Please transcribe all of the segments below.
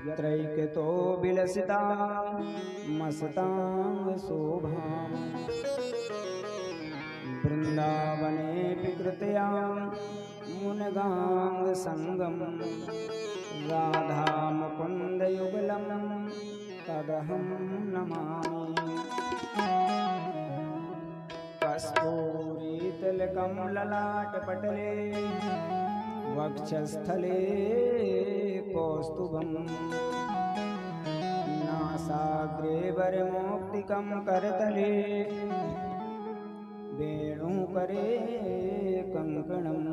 यत्रैकतो विलसिता मस्तांग शोभाम् वृंदावने कृतया मुनगांग संगम राधा मुकुंद युगलम तदहं नमामि कस्तूरीतिलकं ललाटपटले वक्षस्थले कौस्तुभम् नासाग्रे वरमौक्तिकं करतले वेणुकरे कंकणम्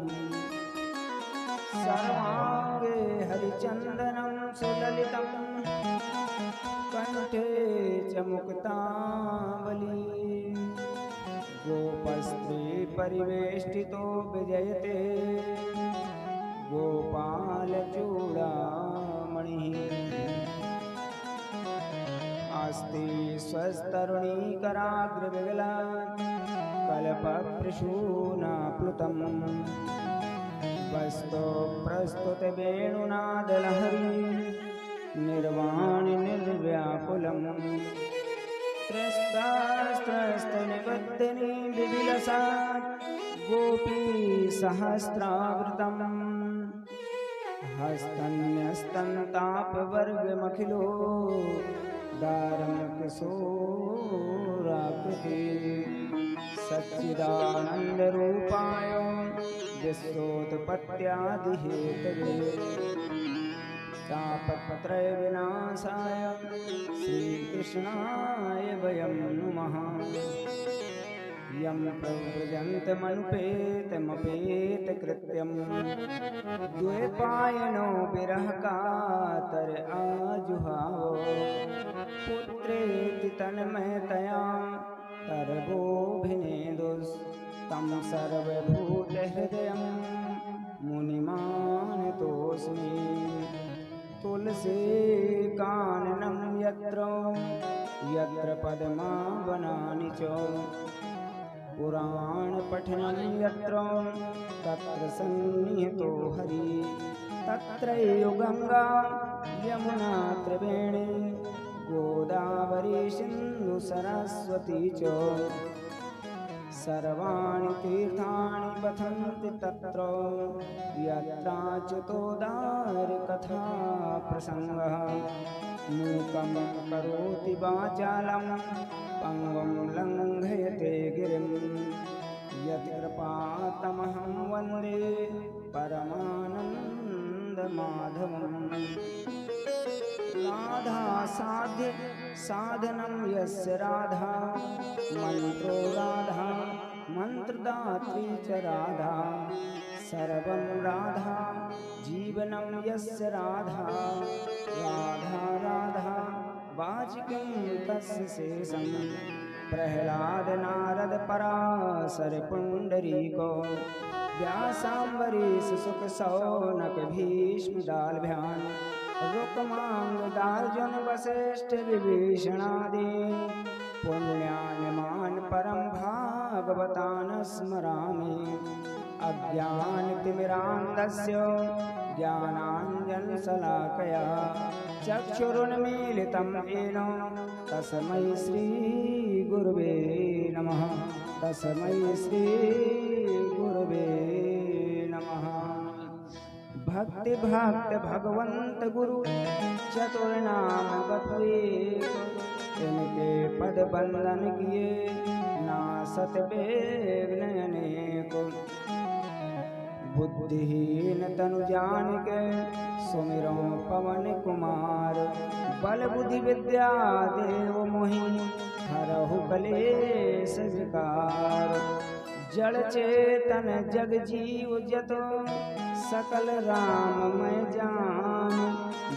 सर्वांगे हरिचंदनं सुललितं कंठे च मुक्तावली गोपस्त्री परिवेष्टितो विजयते गोपालचूडामणिः अस्ति स्वस्तरुणीकराग्रविगला कल्पप्रसूनाप्लुतम् वस्तो प्रस्तुतवेणुनादलहरी निर्वाणि निर्व्याकुलम् त्रस्तास्त्रस्तनिबद्धनि विविलसा गोपी सहस्रावृतम् हस्तन्यस्तन्तापवर्गमखिलो दारं किशोराकृति सच्चिदानन्दरूपाय विश्वोत्पत्त्यादिहेतवे तापत्रयविनाशाय श्रीकृष्णाय वयं नुमः यं प्रव्रजन्तमनुपेतमपेतकृत्यं द्वैपायनो विरहकातर आजुहावो पुत्रेति तन्मयतया तरवोऽभिनेदुस्तं सर्वभूतहृदयं मुनिमानतोऽस्मि तुलसी काननं यत्र पद्मावनानि च पुराणपठनं यत्र तत्र सन्निहितो हरि तत्रैव गंगा यमुना त्रिवेणी गोदावरी सिन्धु सरस्वती च सर्वाणि तीर्थानि पतन्ति तत्र यत्राच्युतोदारकथा प्रसङ्गः मूकं करोति वाचालं पंगुं लङ्घयते गिरिं यत्कृपातमहं वन्दे परमानन्दमाधवम् राधा साध्य साधनं यस्य राधा मंत्रो राधा मंत्रदात्री च राधा सर्वं राधा जीवनं यस्य राधा राधा राधा वाचिकं तस्य शेषं प्रह्लाद नारद पराशर पुंडरीको व्यासाम्बरीश शुक शौनक भीष्म दाल्भ्यान् रुक्मांग दार्जुन वसिष्ठ विभीषणादि पुण्यानिमान् परं भागवतान् स्मरामि अज्ञानतिमिरान्धस्य ज्ञानाञ्जनशलाकया चक्षुरुन्मीलितं येन तस्मै श्रीगुरुवे नमः तस्मै श्रीगुरुवे नमः। भक्ति भक्त भगवंत गुरु चतुर्नाम बतवे इनके पद बंदन किए नासत बेघ्न अनेको बुद्धिहीन तनु जान के सुमिरो पवन कुमार बल बुद्धि विद्या देव मोहि हरहु कलेश विकार जड़ चेतन जग जीव जतो सकल राममय जान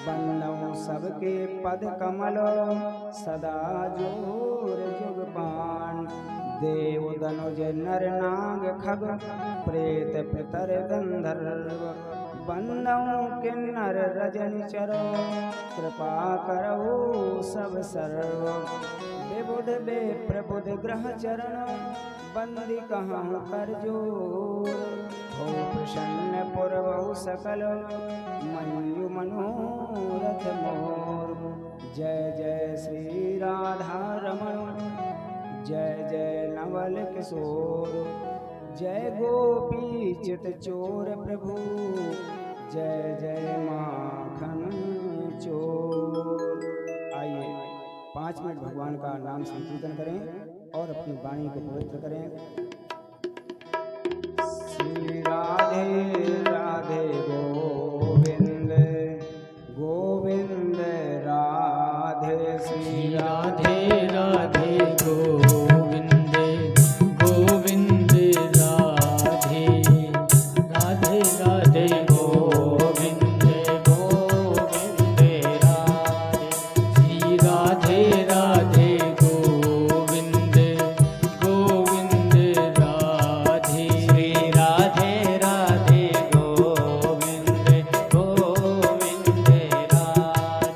बंदौ सबके पद कमल सदा जोर जुगपान देव दनुज नर नाग खग प्रेत पितर गंधर्व बंदौ किन्नर रजन चरो कृपा करो सब सर्व विबुध बे प्रबुध ग्रह चरण बंदी कहाँ कर जोर हो प्रसन्न पुरवहु सकल मयु मनोरथ मोर धवल किशोर। जय गोपी चित चोर प्रभु, जय जय माखन चोर। आइए 5 मिनट भगवान का नाम संकीर्तन करें और अपनी वाणी को पवित्र करें। श्री राधे राधे गोविंद गोविंद राधे, श्री राधे राधे गोविंद गोविंद राधे, राधे राधे गोविंद गोविंद राधे, श्री राधे राधे गोविंद गोविंद राधे, श्री राधे राधे गोविंद गोविंद राधे,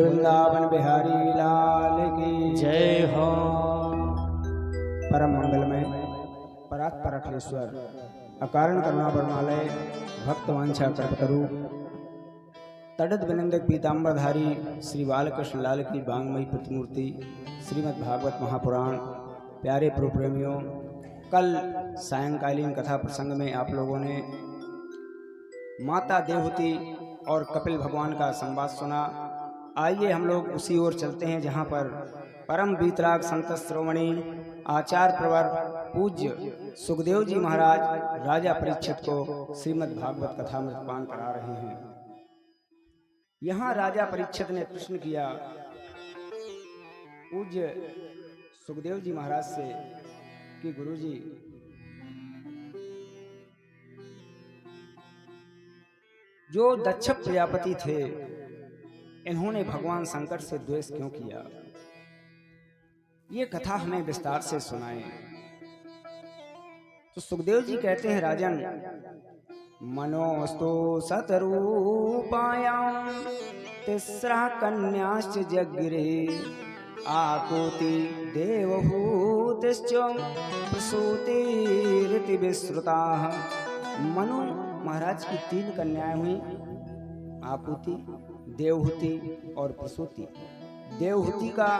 वृंदावन बिहारी लाल की जय हो। परम मंगलमय परात्पर अखिलेश्वर अकारण करुणा वर्णालय भक्त वांछा कल्पतरु तड़द विनंदक पीताम्बरधारी श्री बालकृष्ण लाल की बांगमयी प्रतिमूर्ति श्रीमद् भागवत महापुराण। प्यारे प्रभु प्रेमियों, कल सायंकालीन कथा प्रसंग में आप लोगों ने माता देवहूति और कपिल भगवान का संवाद सुना। आइए हम लोग उसी ओर चलते हैं जहाँ पर परम वीतराग संत श्रोमणी आचार्य प्रवर पूज्य सुखदेव जी महाराज राजा परीक्षित को श्रीमद् भागवत कथा मृतपान करा रहे हैं। यहाँ राजा परीक्षित ने प्रश्न किया पूज्य सुखदेव जी महाराज से कि गुरुजी, जो दक्ष प्रजापति थे इन्होंने भगवान शंकर से द्वेष क्यों किया? ये कथा हमें विस्तार से सुनाएं। तो सुखदेव जी कहते हैं, राजन, मनोस्तु सतरूपायां तिस्रा कन्याश्च जगिरे आकुति देवहूतिश्च प्रसूतिरिति विश्रुताः। मनु महाराज की 3 कन्याएं हुई, आकुति, देवहूति और प्रसूति। देवहूति का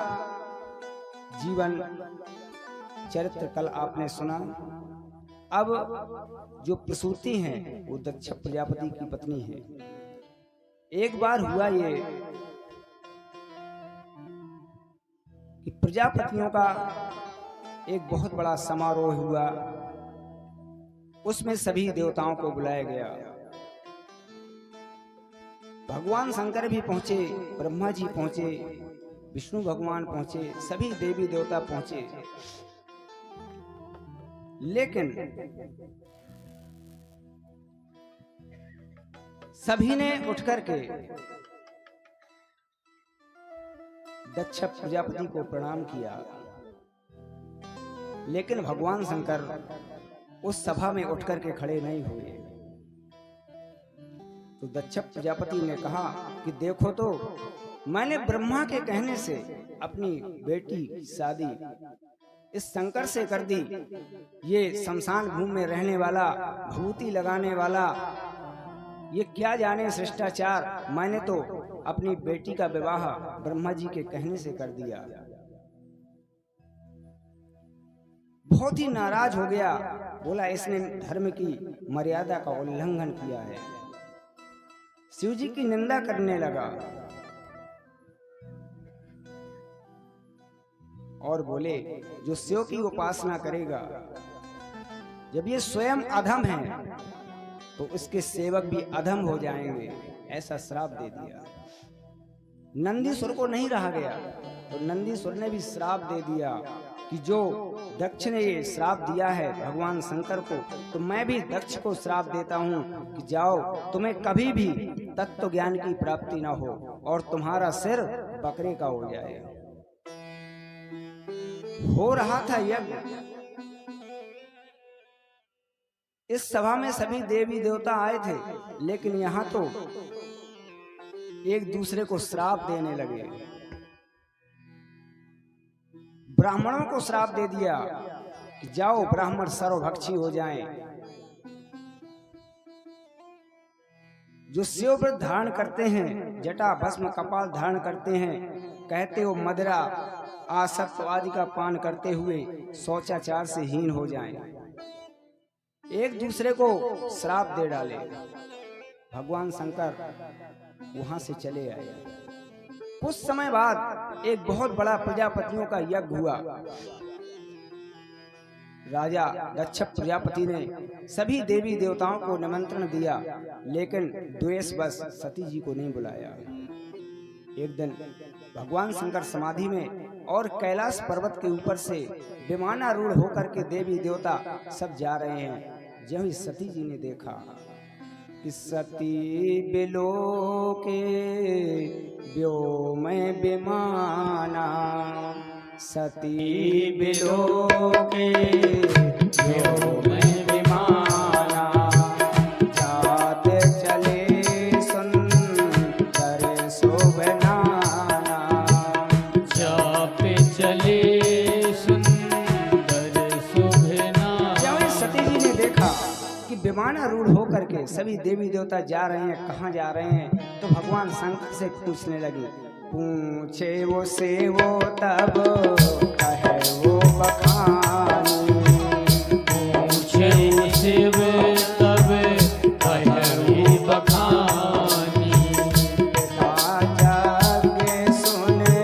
जीवन चरित्र कल आपने सुना। अब जो प्रसूति हैं वो दक्ष प्रजापति की पत्नी है। एक बार हुआ ये कि प्रजापतियों का एक बहुत बड़ा समारोह हुआ, उसमें सभी देवताओं को बुलाया गया। भगवान शंकर भी पहुंचे, ब्रह्मा जी पहुंचे, विष्णु भगवान पहुंचे, सभी देवी देवता पहुंचे। लेकिन सभी ने उठकर के दक्ष प्रजापति को प्रणाम किया, लेकिन भगवान शंकर उस सभा में उठकर के खड़े नहीं हुए। तो दक्ष प्रजापति ने कहा कि देखो तो, मैंने ब्रह्मा के कहने से अपनी बेटी की शादी इस शंकर से कर दी। ये शमशान भूमि में रहने वाला, भूति लगाने वाला, ये क्या जाने शिष्टाचार। मैंने तो अपनी बेटी का विवाह ब्रह्मा जी के कहने से कर दिया। बहुत ही नाराज हो गया, बोला इसने धर्म की मर्यादा का उल्लंघन किया है। शिव जी की निंदा करने लगा और बोले, जो शिव की उपासना करेगा, जब ये स्वयं अधम है तो इसके सेवक भी अधम हो जाएंगे, ऐसा श्राप दे दिया। नंदीसुर को नहीं रहा गया, तो नंदीसुर ने भी श्राप दे दिया कि जो दक्ष ने ये श्राप दिया है भगवान शंकर को, तो मैं भी दक्ष को श्राप देता हूँ कि जाओ, तुम्हें कभी भी तत्व ज्ञान की प्राप्ति ना हो और तुम्हारा सिर बकरे का हो जाए। हो रहा था यज्ञ, इस सभा में सभी देवी देवता आए थे, लेकिन यहाँ तो एक दूसरे को श्राप देने लगे। ब्राह्मणों को श्राप दे दिया कि जाओ, ब्राह्मण सर्वभक्षी हो जाएं। जो शिव व्रत धारण करते हैं, जटा भस्म कपाल धारण करते हैं, कहते हो मदिरा आसक्त आदि का पान करते हुए शौचाचार से हीन हो जाएं। एक दूसरे को श्राप दे डाले। भगवान शंकर वहां से चले आए। कुछ समय बाद एक बहुत बड़ा प्रजापतियों का यज्ञ हुआ। राजा दक्ष प्रजापति ने सभी देवी देवताओं को निमंत्रण दिया, लेकिन द्वेषवश सती जी को नहीं बुलाया। एक दिन भगवान शंकर समाधि में और कैलाश पर्वत के ऊपर से विमानारूढ़ होकर के देवी देवता सब जा रहे हैं। जब ही सती जी ने देखा कि सती बिलो के व्योम विमाना, सती बिलो के व्योम विमाना, जाते चले सुंदर शोभनाना, रूढ़ होकर के सभी देवी देवता जा रहे हैं। कहाँ जा रहे हैं? तो भगवान शंकर से पूछने लगे। पूछे वो से वो तब कहे वो बखानी, पूछे शिव तब कहे बखानी। पिता जागे सुने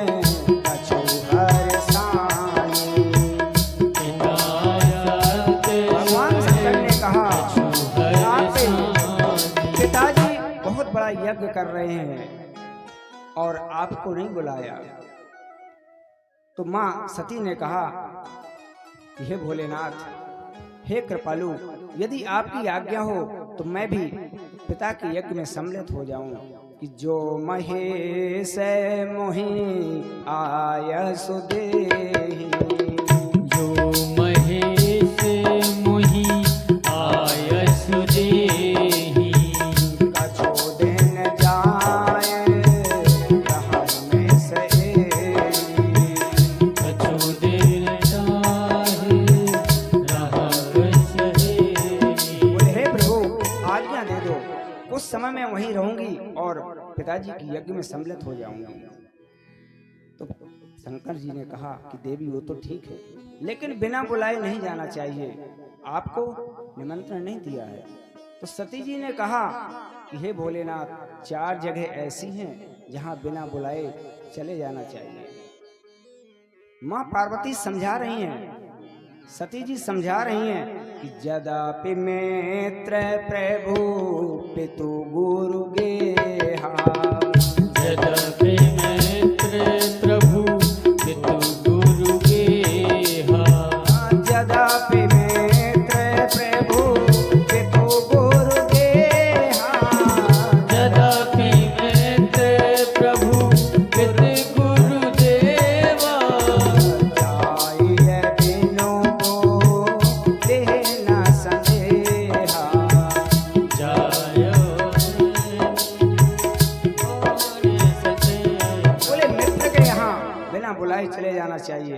कछु हर सानी। पिता जागे भगवान शंकर ने कहा, आप सानी। पिताजी बहुत बड़ा यज्ञ कर रहे हैं और आपको नहीं बुलाया। तो मां सती ने कहा कि हे भोलेनाथ, हे कृपालु, यदि आपकी आज्ञा हो तो मैं भी पिता के यज्ञ में सम्मिलित हो जाऊं। कि जो महेश मोहि आय सुदेहि, जो महेश मोहि आय सुदेहि। कछो दिन जाय रहन में सहेली। कछु देर जाहि रहन सहेली। बोले हे प्रभु, आज्ञा दे दो, कुछ समय में वहीं रहूंगी और पिताजी की यज्ञ में सम्मिलित हो जाऊंगी। तो शंकर जी ने कहा कि देवी वो तो ठीक है, लेकिन बिना बुलाए नहीं जाना चाहिए, आपको निमंत्रण नहीं दिया है। तो सती जी ने कहा कि हे भोलेनाथ, 4 जगह ऐसी हैं जहां बिना बुलाए चले जाना चाहिए। मां पार्वती समझा रही हैं, सती जी समझा रही हैं कि यद्यपि मित्र प्रभु पितु गुरु गेहा। यद्यपि मित्र प्रभु पितु गुरु गेहा। यद्यपि मित्र प्रभु पितु गुरु गेहा। यद्यपि मित्र प्रभु पितु गुरु देवा। जाय बिनु को लेना संदेहा। जाय बोले मित्र के यहाँ बिना बुलाए चले जाना चाहिए,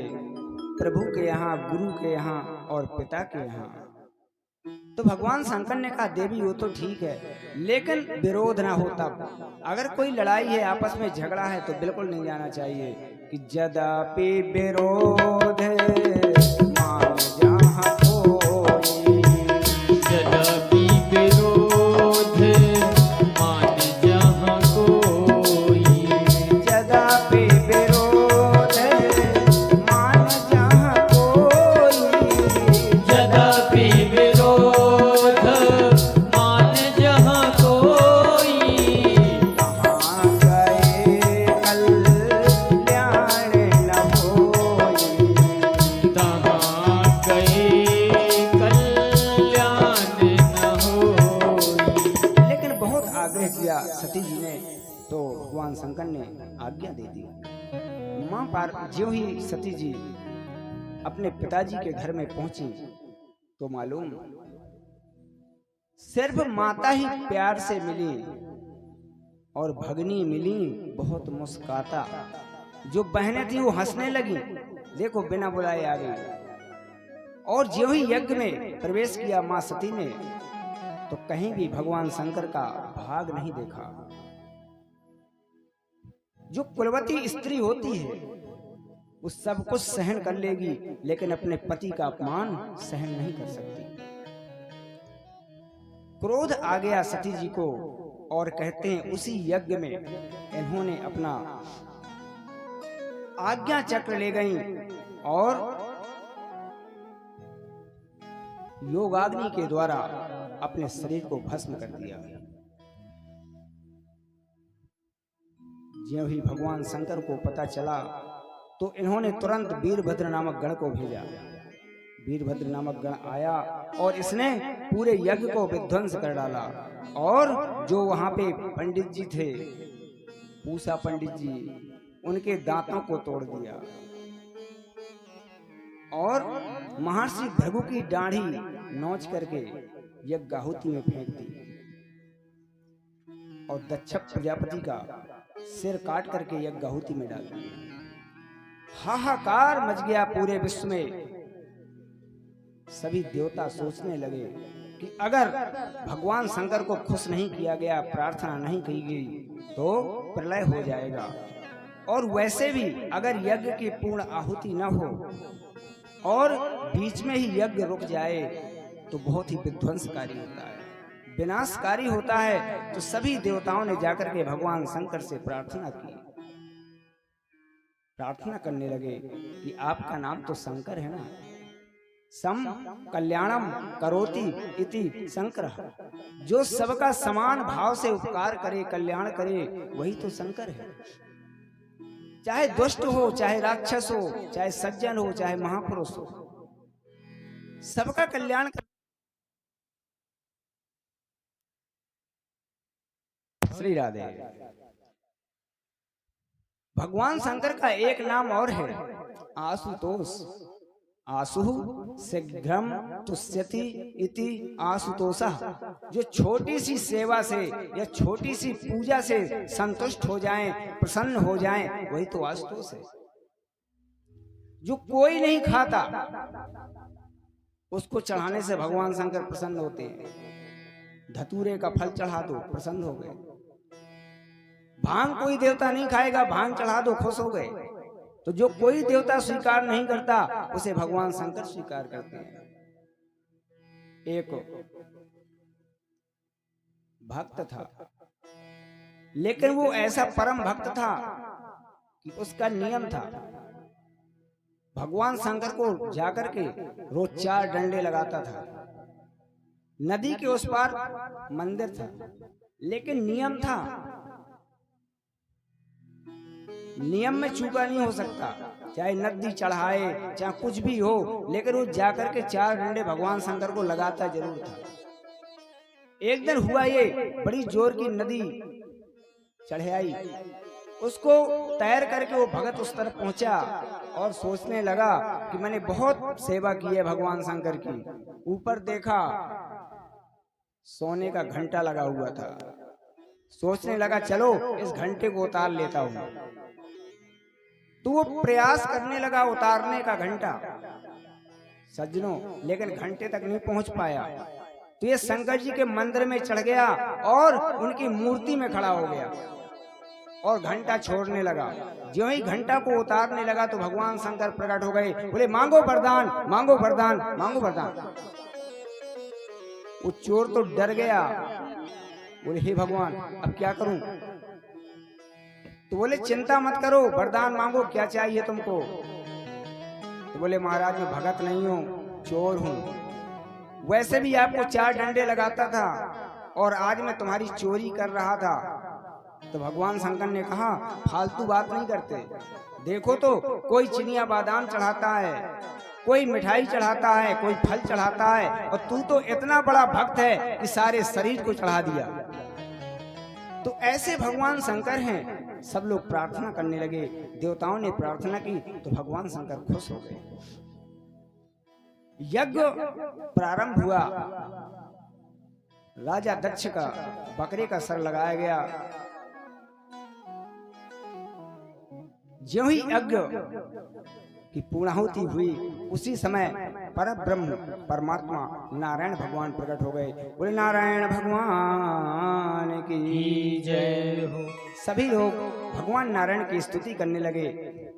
प्रभु के यहाँ, गुरु के यहाँ और पिता के यहाँ। तो भगवान शंकर ने कहा देवी वो तो ठीक है, लेकिन विरोध ना हो तब। अगर कोई लड़ाई है, आपस में झगड़ा है तो बिल्कुल नहीं जाना चाहिए। कि यद्यपि विरोध मान जहाँ कोई। यद्यपि विरोध मान जहाँ कोई। यद्यपि विरोध मान जहाँ कोई। यद्यपि विरोध मान जहाँ कोई। कहाँ गए कल्याण न होई। तहाँ गए कल्याण न होई। लेकिन बहुत आग्रह किया सती जी ने, तो भगवान शंकर ने आज्ञा दे दी। मां पार ज्यों ही सती जी अपने पिताजी के घर में पहुंची तो मालूम सिर्फ माता ही प्यार से मिली और भगनी मिली बहुत मुस्काता। जो बहनें थी वो हंसने लगी, देखो बिना बुलाए आ गई। और ज्यों ही यज्ञ में प्रवेश किया मां सती ने, तो कहीं भी भगवान शंकर का भाग नहीं देखा। जो कुलवती स्त्री होती है वो सब कुछ सहन कर लेगी, लेकिन अपने पति का अपमान सहन नहीं कर सकती। क्रोध आ गया सती जी को और कहते हैं उसी यज्ञ में इन्होंने अपना आज्ञा चक्र ले गई और योगाग्नि के द्वारा अपने शरीर को भस्म कर दिया। ज्यों ही भगवान शंकर को पता चला तो इन्होंने तुरंत वीरभद्र नामक गण को भेजा। वीरभद्र नामक गण आया और इसने पूरे यज्ञ को विध्वंस कर डाला। और जो वहां पे पंडित जी थे, पूसा पंडित जी, उनके दांतों को तोड़ दिया और महर्षि भृगु की दाढ़ी नोच करके यज्ञाहुति में फेंक दी और दक्ष प्रजापति का सिर काट करके यज्ञाहुति में डाल दिया। हाहाकार मच गया पूरे विश्व में। सभी देवता सोचने लगे कि अगर भगवान शंकर को खुश नहीं किया गया, प्रार्थना नहीं की गई तो प्रलय हो जाएगा। और वैसे भी अगर यज्ञ की पूर्ण आहुति न हो और बीच में ही यज्ञ रुक जाए तो बहुत ही विध्वंसकारी होता है, विनाशकारी होता है। तो सभी देवताओं ने जाकर के भगवान शंकर से प्रार्थना की, प्रार्थना करने लगे कि आपका नाम तो शंकर है ना, सम कल्याणम करोति इति शंकर, जो सबका समान भाव से उपकार करे, कल्याण करे, वही तो शंकर है। चाहे दुष्ट हो, चाहे राक्षस हो, चाहे सज्जन हो, चाहे महापुरुष हो, सबका कल्याण कर। श्री राधे। भगवान शंकर का एक नाम और है आशुतोष। आशु शीघ्रम तुष्यति इति आशुतोषः, जो छोटी सी सेवा से या छोटी सी पूजा से संतुष्ट हो जाएं, प्रसन्न हो जाएं, वही तो आशुतोष है। जो कोई नहीं खाता उसको चढ़ाने से भगवान शंकर प्रसन्न होते हैं। धतूरे का फल चढ़ा दो, प्रसन्न हो गए। भांग कोई देवता नहीं खाएगा, भांग चढ़ा दो, खुश हो गए। तो जो कोई देवता स्वीकार नहीं करता उसे भगवान शंकर स्वीकार करते हैं। एक भक्त था, लेकिन वो ऐसा परम भक्त था कि उसका नियम था, भगवान शंकर को जाकर के रोज 4 डंडे लगाता था। नदी के उस पार मंदिर था, लेकिन नियम था, नियम में चूका नहीं हो सकता। चाहे नदी चढ़ाए, चाहे कुछ भी हो, लेकिन वो जाकर के 4 डंडे भगवान शंकर को लगाता जरूर था। एक दिन हुआ ये, बड़ी जोर की नदी चढ़े आई, उसको तैर करके वो भगत उस तरफ पहुंचा और सोचने लगा कि मैंने बहुत सेवा की है भगवान शंकर की। ऊपर देखा सोने का घंटा लगा हुआ था। सोचने लगा चलो इस घंटे को उतार लेता हूं। तो वो प्रयास करने लगा उतारने का घंटा, सज्जनों, लेकिन घंटे तक नहीं पहुंच पाया। तो ये शंकर जी के मंदिर में चढ़ गया और उनकी मूर्ति में खड़ा हो गया और घंटा छोड़ने लगा। जो ही घंटा को उतारने लगा तो भगवान शंकर प्रकट हो गए, बोले मांगो वरदान, मांगो वरदान, मांगो वरदान। वो चोर तो डर गया, बोले हे भगवान अब क्या करूं? तो बोले चिंता मत करो, वरदान मांगो, क्या चाहिए तुमको? तो बोले महाराज मैं भगत नहीं हूं, चोर हूं। वैसे भी आपको 4 डंडे लगाता था और आज मैं तुम्हारी चोरी कर रहा था। तो भगवान शंकर ने कहा फालतू बात नहीं करते, देखो तो कोई चिनिया बादाम चढ़ाता है, कोई मिठाई चढ़ाता है, कोई फल चढ़ाता है, और तू तो इतना बड़ा भक्त है कि सारे शरीर को चढ़ा दिया। तो ऐसे भगवान शंकर हैं। सब लोग प्रार्थना करने लगे, देवताओं ने प्रार्थना की तो भगवान शंकर खुश हो गए। यज्ञ प्रारंभ हुआ, राजा दक्ष का बकरे का सर लगाया गया। ज्यों ही यज्ञ की पूर्णाहुति हुई, उसी समय परब्रह्म परमात्मा नारायण भगवान प्रकट हो गए। बोले नारायण भगवान की जय हो। सभी लोग भगवान नारायण की स्तुति करने लगे।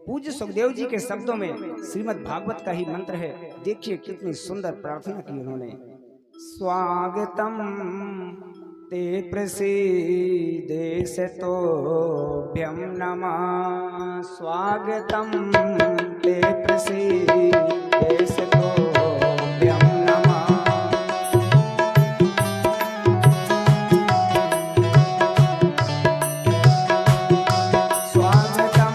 पूज्य सुखदेव जी के शब्दों में श्रीमद् भागवत का ही मंत्र है। देखिए कितनी सुंदर प्रार्थना की उन्होंने। स्वागतम ते प्रसीदेशतोभ्यं नमः, स्वागतम ते प्रसीदेशतोभ्यं नमः। स्वागतम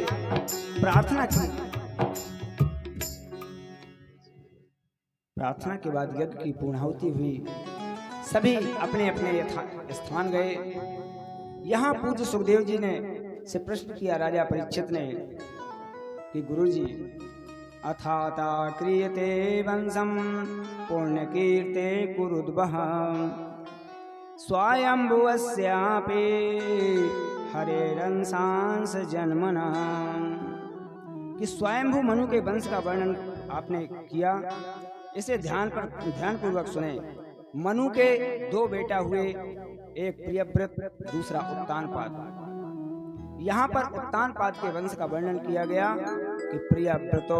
प्रार्थना की। प्रार्थना के बाद यज्ञ की पूर्णाहुति हुई। सभी अपने अपने स्थान गए। यहाँ पूज्य सुखदेव जी ने से प्रश्न किया राजा परीक्षित ने कि गुरुजी, अथाता क्रियते वंशम पुण्य कीर्ते कुरुद्वः स्वयंभुवस्यापि हरेरंसांस जन्मना। कि स्वयंभू मनु के वंश का वर्णन आपने किया, इसे ध्यानपूर्वक सुने। मनु के 2 बेटा हुए, एक प्रियव्रत, दूसरा उत्तानपाद। यहाँ पर उत्तानपाद के वंश का वर्णन किया गया कि प्रियव्रतोत्तानपादौ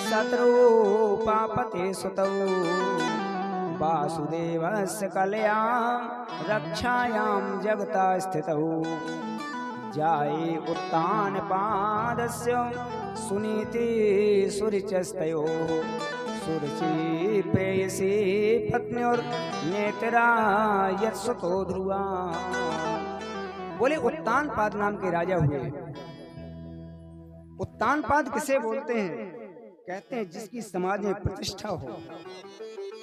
शत्रुपापते सुतौ वासुदेवस्य कल्यां रक्षायां जगता स्थितौ जाये उत्तानपादस्य सुनीति सुरुचिस्तयोः सुरुचि प्रेयसी पत्न्योर्नेत्रा यत्सुतो ध्रुवा। बोले उत्तानपाद नाम के राजा हुए। उत्तानपाद किसे बोलते हैं? कहते हैं जिसकी समाज में प्रतिष्ठा हो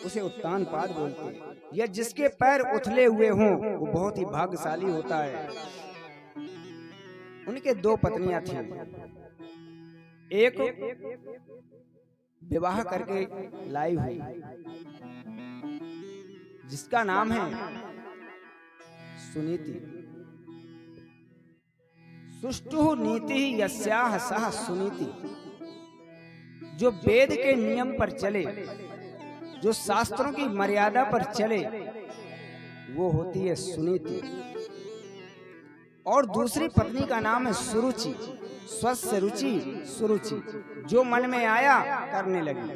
उसे उत्तानपाद बोलते हैं, या जिसके पैर उथले हुए हों वो बहुत ही भाग्यशाली होता है। उनके 2 पत्नियां थीं। एक विवाह करके लाई हुई जिसका नाम है सुनीति। सुष्टु नीति यस्याह सह सुनीति। जो वेद के नियम पर चले, जो शास्त्रों की मर्यादा पर चले, वो होती है सुनीति। और दूसरी पत्नी का नाम है सुरुचि। स्वस्य रुचि सुरुचि। जो मन में आया करने लगी।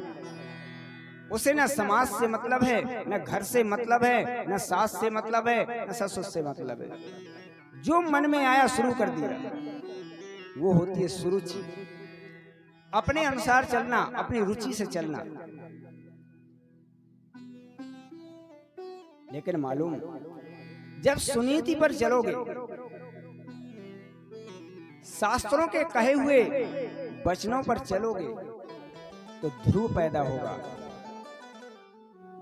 उसे न समाज से मतलब है, न घर से मतलब है, न सास से मतलब है, न ससुर से मतलब है। जो मन में आया शुरू कर दिया, वो होती है सुरुचि। अपने अनुसार चलना, अपनी रुचि से चलना। लेकिन मालूम, जब सुनीति पर चलोगे, शास्त्रों के कहे हुए वचनों पर चलोगे, तो ध्रुव पैदा होगा।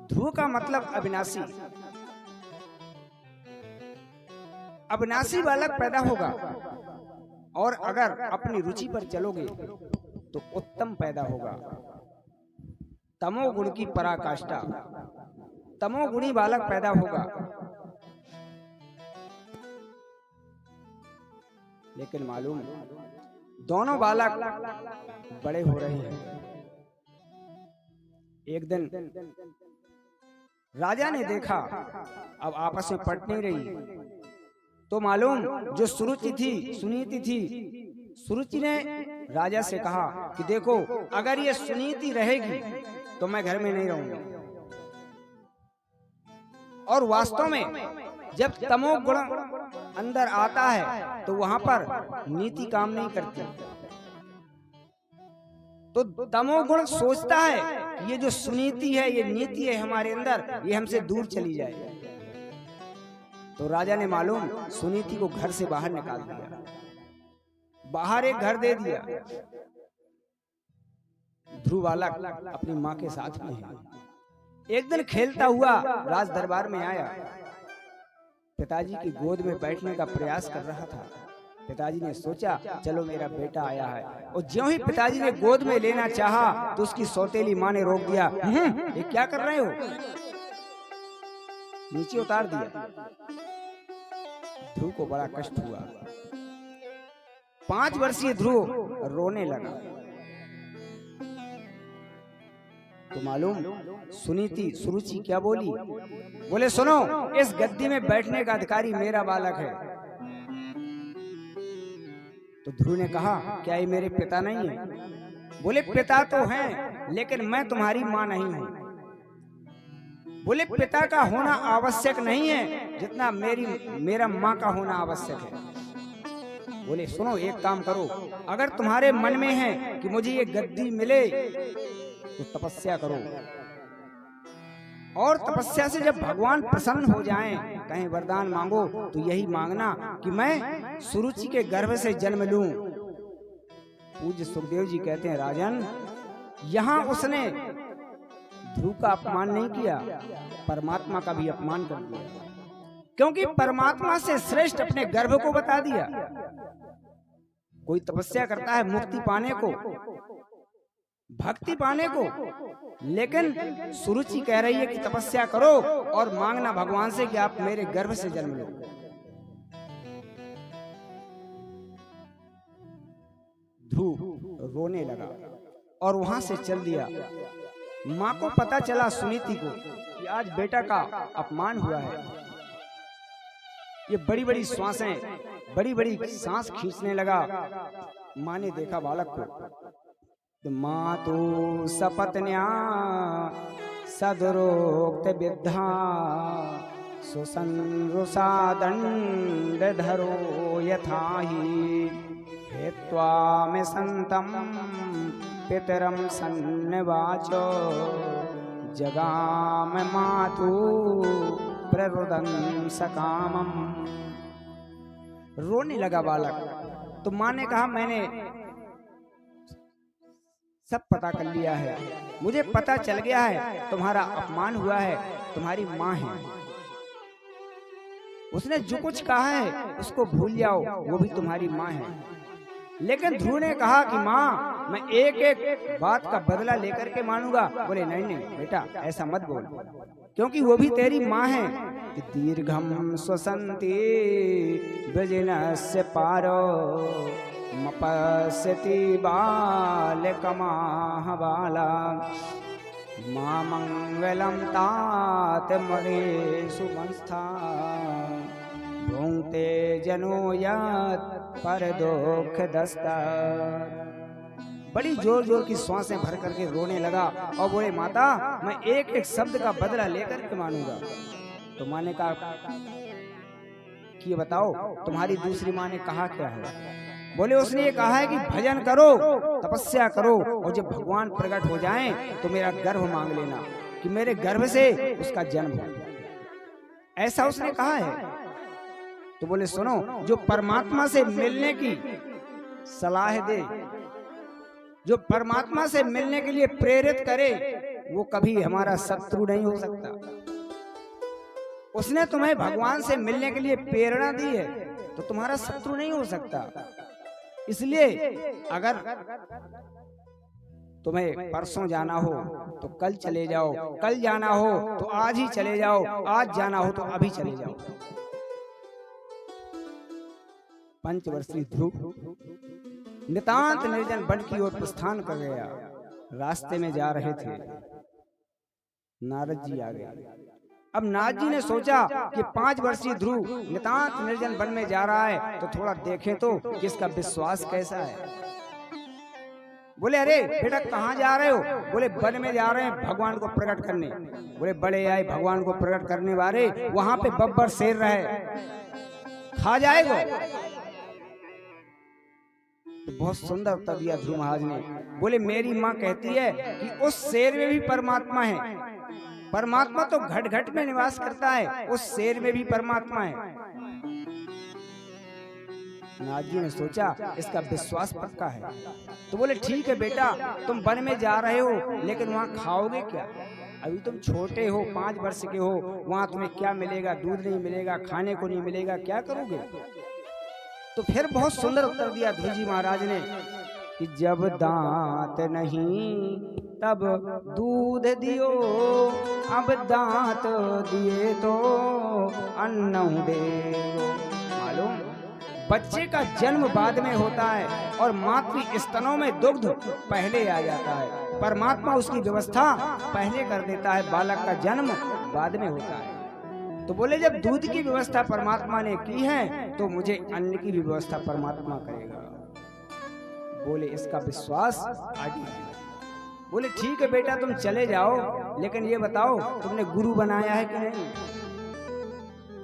ध्रुव का मतलब अविनाशी। अविनाशी बालक पैदा होगा। और अगर अपनी रुचि पर चलोगे तो उत्तम पैदा होगा। तमोगुण की पराकाष्ठा, तमोगुणी बालक पैदा होगा। लेकिन मालूम, दोनों बालक बड़े हो रहे हैं। एक दिन राजा ने देखा अब आपस में पट नहीं रही, तो मालूम जो सुरुचि थी, सुनीति थी, सुरुचि ने राजा से कहा कि देखो, अगर ये सुनीति रहेगी तो मैं घर में नहीं रहूंगा। और वास्तव में जब तमोगुण अंदर आता है तो वहां पर नीति काम नहीं करती। तो तमोगुण सोचता है कि ये जो सुनीति है, ये नीति है हमारे अंदर, ये हमसे दूर चली जाए। तो राजा ने मालूम सुनीति को घर से बाहर निकाल दिया, बाहर एक घर दे दिया। ध्रुव बालक अपनी माँ के साथ में है। एक दिन खेलता हुआ राज दरबार में आया। पिताजी की गोद में बैठने का प्रयास कर रहा था। पिताजी ने सोचा चलो मेरा बेटा आया है, और ज्यों ही पिताजी ने गोद में लेना चाहा तो उसकी सौतेली माँ ने रोक दिया। ये क्या कर रहे हो? नीचे उतार दिया। ध्रुव को बड़ा कष्ट हुआ। 5 वर्षीय ध्रुव रोने लगा। तो मालूम सुनीति, सुरुचि क्या बोली? बोले सुनो, इस गद्दी में बैठने का अधिकारी मेरा बालक है। तो ध्रुव ने कहा क्या ये मेरे पिता नहीं है? बोले पिता तो हैं, लेकिन मैं तुम्हारी माँ नहीं हूँ। बोले पिता का होना आवश्यक नहीं है जितना मेरा माँ का होना आवश्यक है। बोले सुनो, एक काम करो, अगर तुम्हारे मन में है कि मुझे ये गद्दी मिले तो तपस्या करो। और तपस्या से जब भगवान प्रसन्न हो जाएं, कहीं वरदान मांगो तो यही मांगना कि मैं सुरुचि के गर्भ से जन्म लूं। पूज्य सुखदेव जी कहते हैं, राजन, यहां उसने ध्रुव का अपमान नहीं किया, परमात्मा का भी अपमान कर दिया, क्योंकि परमात्मा से श्रेष्ठ अपने गर्भ को बता दिया। कोई तपस्या करता है मुक्ति पाने को, भक्ति पाने को, लेकिन सुरुचि कह रही है कि तपस्या करो और मांगना भगवान से कि आप मेरे गर्भ से जन्म लो। ध्रुव रोने लगा और वहां से चल दिया। माँ को पता चला, सुनीति को, कि आज बेटा का अपमान हुआ है। ये बड़ी बड़ी श्वासें, बड़ी बड़ी सांस खींचने लगा। माँ ने देखा बालक को, तो मातु सपत्न्या सदरोक्त विद्धा सुसंरुषा दंडधरो यथाहि हेत्वा में संतम पितरम सन्निवाचो जगाम मातु प्ररुदन सकामम। रोने लगा बालक। तो माँ ने कहा, मैंने सब पता कर लिया है, मुझे पता चल गया है तुम्हारा अपमान हुआ है, तुम्हारी माँ है, उसने जो कुछ कहा है उसको भूल जाओ, वो भी तुम्हारी माँ है। लेकिन ध्रुव ने कहा कि माँ, मैं एक एक बात का बदला लेकर के मानूंगा। बोले नहीं नहीं बेटा, ऐसा मत बोल, क्योंकि वो भी तेरी माँ है। दीर्घम स्वसंति ब्रजनस्य पारो मपस्यति बालकमाह बाला मां मंगलम तात मरे सुमंस्था भुंक्ते जनो यत् पर दुख दस्ता। बड़ी जोर जोर की सांसें भर करके रोने लगा और बोले, माता, मैं एक एक शब्द का बदला लेकर के मानूंगा। तो माँ ने कहा कि ये बताओ, तुम्हारी दूसरी माँ ने कहा क्या है? बोले, उसने ये कहा है कि भजन करो, तपस्या करो, और जब भगवान प्रकट हो जाएं तो मेरा गर्भ मांग लेना, कि मेरे गर्भ से उसका जन्म हो। ऐसा उसने कहा है। तो बोले, सुनो, जो परमात्मा से मिलने की सलाह दे, जो परमात्मा से मिलने के लिए प्रेरित करे, वो कभी हमारा शत्रु नहीं हो सकता। उसने तुम्हें भगवान से मिलने के लिए प्रेरणा दी है तो तुम्हारा शत्रु नहीं हो सकता। इसलिए अगर तुम्हें परसों जाना हो तो कल चले जाओ, कल जाना हो तो आज ही चले जाओ, आज जाना हो तो अभी चले जाओ। पंचवर्षीय ध्रुव नितांत निर्जन वन की ओर प्रस्थान कर गया। रास्ते में जा रहे थे, नारद जी आ गए। अब नारद जी ने सोचा कि 5 वर्षीय ध्रुव नितांत निर्जन वन में जा रहा है, तो थोड़ा देखें तो कि इसका विश्वास कैसा है। बोले, अरे बेटा, कहाँ जा रहे हो? बोले, वन में जा रहे हैं भगवान को प्रकट करने। बोले, बड़े आए भगवान को प्रकट करने वाले, वहां पे बब्बर शेर रहे, खा जाएगा। तो बहुत सुंदर उत्तर दिया ध्रुव महाराज ने। बोले, मेरी माँ कहती है कि उस शेर में भी परमात्मा है। परमात्मा तो घट घट में निवास करता है, उस शेर में भी परमात्मा है। नारद जी ने सोचा इसका विश्वास पक्का है। तो बोले, ठीक है बेटा, तुम वन में जा रहे हो, लेकिन वहाँ खाओगे क्या? अभी तुम छोटे हो, 5 वर्ष के हो, वहाँ तुम्हें क्या मिलेगा? दूध नहीं मिलेगा, खाने को नहीं मिलेगा, क्या करोगे? तो फिर बहुत सुंदर उत्तर दिया ध्रुव जी महाराज ने कि जब दांत नहीं तब दूध दियो, अब दांत दिए तो अन्न दे। मालूम, बच्चे का जन्म बाद में होता है और मातृ स्तनों में दुग्ध पहले आ जाता है। परमात्मा उसकी व्यवस्था पहले कर देता है, बालक का जन्म बाद में होता है। तो बोले, जब दूध की व्यवस्था परमात्मा ने की है तो मुझे अन्न की भी व्यवस्था परमात्मा करेगा। बोले, इसका विश्वास आगे। बोले, ठीक है बेटा, तुम चले जाओ, लेकिन ये बताओ तुमने गुरु बनाया है कि नहीं?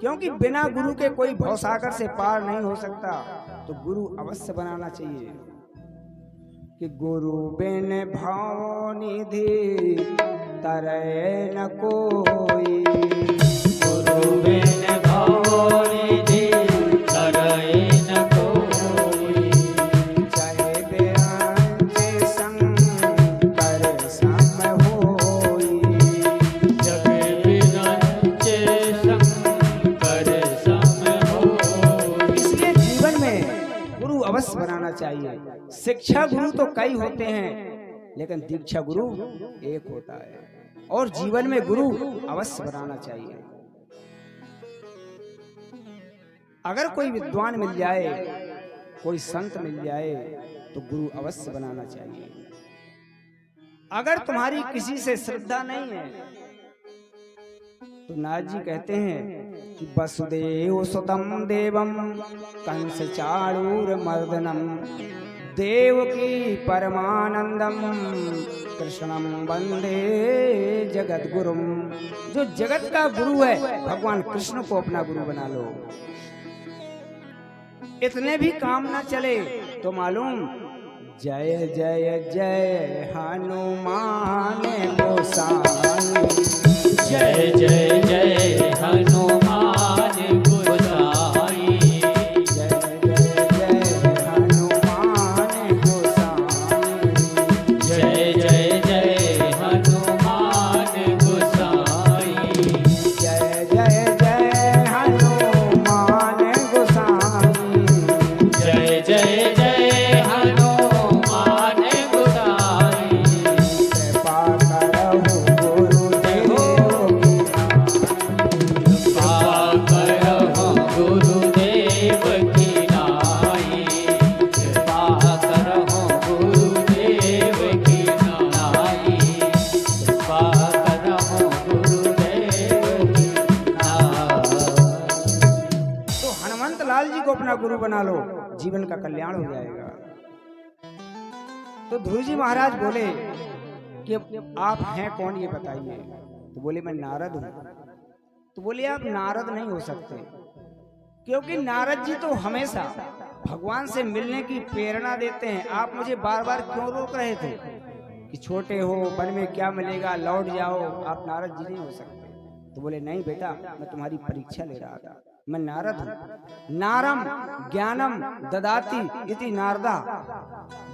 क्योंकि बिना गुरु के कोई भवसागर से पार नहीं हो सकता, तो गुरु अवश्य बनाना चाहिए। कि गुरु बिन भाव निधि तरे न कोई। गुरु बिन भवनिधि तरय न कोई। चाहे बिरंचे शंकर सम होई। जग बिरंचे शंकर सम होई। इसलिए जीवन में गुरु अवश्य बनाना चाहिए। शिक्षा गुरु तो कई होते हैं, लेकिन दीक्षा गुरु एक होता है, और जीवन में गुरु अवश्य बनाना चाहिए। अगर कोई विद्वान मिल जाए, कोई संत मिल जाए, तो गुरु अवश्य बनाना चाहिए। अगर तुम्हारी किसी से श्रद्धा नहीं है, तो नारद जी कहते हैं कि वसुदेव सुतम देवम कंस चाणूर मर्दनम देवकी परमानंदम कृष्णम वंदे जगत गुरुम। जो जगत का गुरु है, भगवान कृष्ण को अपना गुरु बना लो। इतने भी काम ना चले तो मालूम, जय जय जय हनुमान गोसाई। जय जय जय हनुमान गोसाई। जय जय जय हनुमान गोसाई। जय जय जय हनुमान गोसाई। जय जय जय हनुमान गोसाई। जय जय जय हनुमान गोसाई। कृपा करहु गुरुदेव की नाई। कृपा करहु गुरुदेव की नाई। कृपा करहु गुरुदेव की नाई। तो हनुमंत लाल जी को अपना गुरु बना लो, जीवन का कल्याण हो जाएगा। तो ध्रुव जी महाराज बोले कि आप हैं कौन, ये बताइए। तो बोले मैं नारद हूं। तो बोले आप नारद नहीं हो सकते, क्योंकि नारद जी तो हमेशा भगवान से मिलने की प्रेरणा देते हैं। आप मुझे बार बार क्यों रोक रहे थे कि छोटे हो, वन में क्या मिलेगा, लौट जाओ, आप नारद जी नहीं हो सकते। तो बोले नहीं बेटा, मैं तुम्हारी परीक्षा ले रहा था, मैं नारद हूं। नारम ज्ञानम ददाति इति नारदा।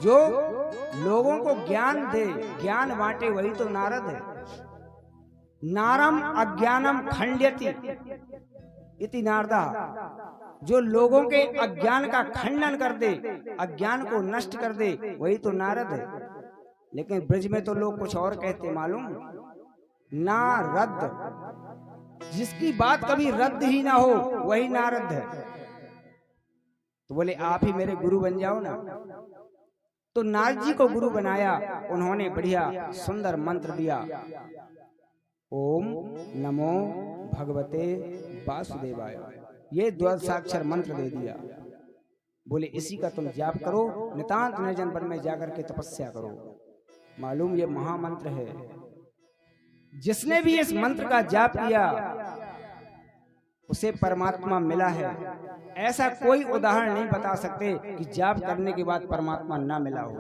जो लोगों को ज्ञान दे, ज्ञान बांटे, वही तो नारद है। नारम अज्ञानम खंड्यति इति नारदा। जो लोगों के अज्ञान का खंडन कर दे, अज्ञान को नष्ट कर दे, वही तो नारद है। लेकिन ब्रज में तो लोग कुछ और कहते, मालूम, नारद। जिसकी बात कभी रद्द ही ना हो, वही नारद है। तो बोले आप ही मेरे गुरु बन जाओ ना। तो नारद जी को गुरु बनाया। उन्होंने बढ़िया सुंदर मंत्र दिया, ओम नमो भगवते वासुदेवाय। ये द्वादशाक्षर मंत्र दे दिया। बोले इसी का तुम जाप करो, नितांत निर्जन वन में जाकर के तपस्या करो। मालूम ये महामंत्र है। जिसने भी इस मंत्र का जाप किया, उसे परमात्मा मिला है। ऐसा कोई उदाहरण नहीं बता सकते कि जाप करने के बाद परमात्मा ना मिला हो।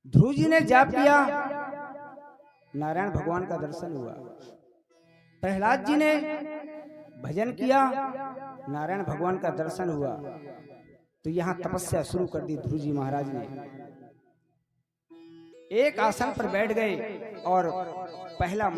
ध्रुव जी ने जाप किया, नारायण भगवान का दर्शन हुआ। प्रहलाद जी ने भजन किया, नारायण भगवान का दर्शन हुआ। तो यहां तपस्या शुरू कर दी ध्रुव जी महाराज ने। एक आसन पर बैठ गए और पहला